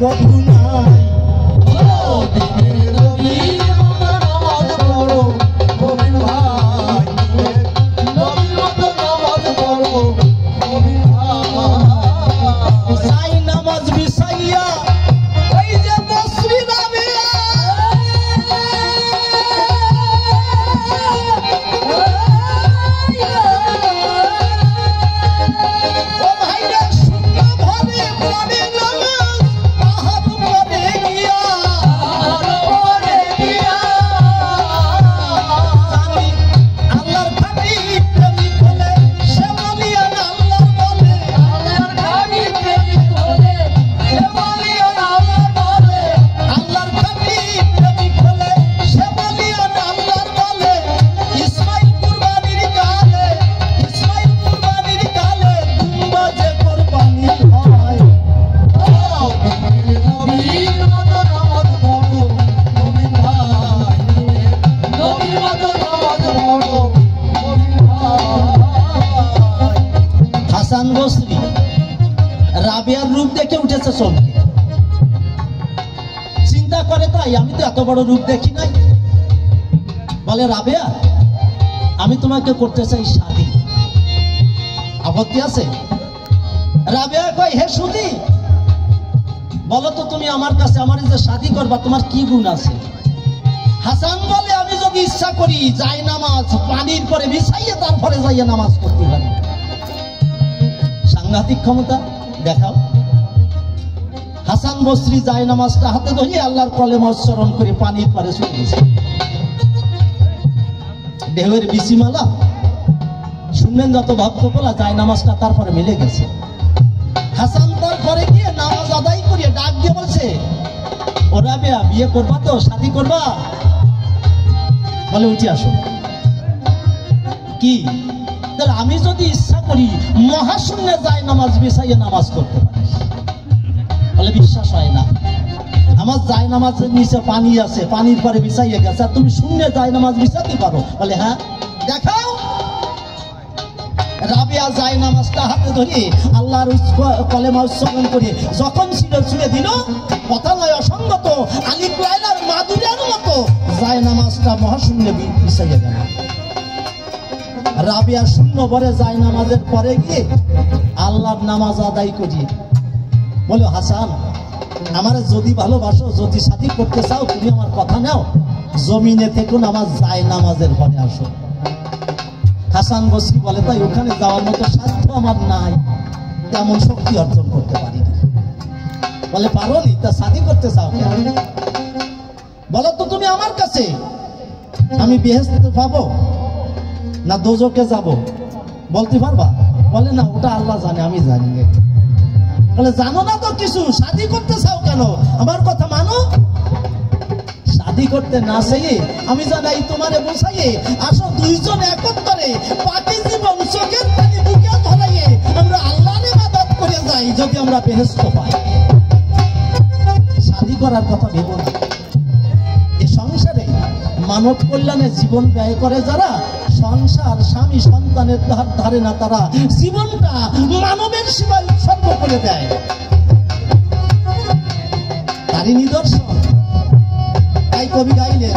কবু নাই। রাবেয়ার রূপ দেখে উঠেছে চমকে, চিন্তা করে তাই আমি তো এত বড় রূপ দেখি নাই। বলে রাবেয়া আমি তোমাকে করতে চাই শাদী, আপত্তি আছে? রাবেয়া কয় হে সুধী বলো তো তুমি আমার কাছে আমার যে শাদী করবা তোমার কি গুণ আছে? হাসান বলে আমি যদি ইচ্ছা করি যাই নামাজ পানির পরে বিছাইয়ে তারপরে যাইয়ে নামাজ করতে পারি। সাংঘাতিক ক্ষমতা দেখাও। হাসান বসরি যায় নামাজটা হাতে ধরিয়ে আল্লাহর কলেমা উচ্চারণ করে পানির পারে চলে গেছে। ঢেউয়ের বিসিমালা শুনলেন যত ভক্ত বলা যায় নামাজটা তারপরে মিলে গেছে। হাসান তারপরে গিয়ে নামাজ আদায় করিয়ে ডাক দিয়ে বলছে ও রাবেয়া বিয়ে করবা তো, শাদী করবা? বলে উঠে আসো। কি আমি যদি ইচ্ছা করি মহাশূন্যে যায় নামাজ বিছাইয়ে নামাজ করতে পারি? বলে বিশ্বাস হয় না, আমার যায় নামাজের নিচে পানি আছে, পানির পরে বিছাইয়ে গেছে, আর তুমি শূন্যে যায় নামাজ বিছাতে পারো? বলে হ্যাঁ দেখাও। রাবেয়া যায় নামাজটা হাতে ধরে আল্লাহর কলেমা উচ্চারণ করে যখন ছিল ছুঁয়ে দিল, কথা নয় অসঙ্গত আলিফ লাইলার মাদুরের মতো যায় নামাজটা মহাশূন্যে বিছাইয়ে গেল। রাবেয়া শূন্য ভরে যায় নামাজের পরে গিয়ে আল্লাহর নামাজ আদায় করি। বলো হাসান আমার যদি ভালোবাসো, যদি শাদী করতে চাও তুমি আমার কথা নাও, জমিনে থেকে নামাজ যায় নামাজের ঘরে আসো। হাসান বসরি বলে তাই ওখানে যাওয়ার মতো সাধ্য আমার নাই, তেমন শক্তি অর্জন করতে পারি। বলে পারো নি? তা শাদী করতে চাও কেন? বলো তো তুমি আমার কাছে আমি বেহেশতে পাবো না দোজকে যাব, বলতে পারবা? বলে না ওটা আল্লাহ জানে, আমি জানি না। বলে জানো না তো কিছু, শাদী করতে চাও কেন? আমার কথা মানো। শাদী করতে না চাইয়ে আমি জানাই তোমারে বসাইয়ে আসো দুইজন একত্রে পাখি জীবন চোখের পানি বুকে ধরাইয়ে আমরা আল্লাহর ইবাদত করে যাই, যদি আমরা বেহেশত পাই। শাদী করার কথা ভেবো না। এই সংসারে মানব কল্যাণে জীবন ব্যয় করে যারা, সংসার স্বামী সন্তানের ধারে না, তারা জীবনটা মানবের সেবায় উৎসর্গ করে দেয়। তারই নিদর্শন তাই কবি গাইলেন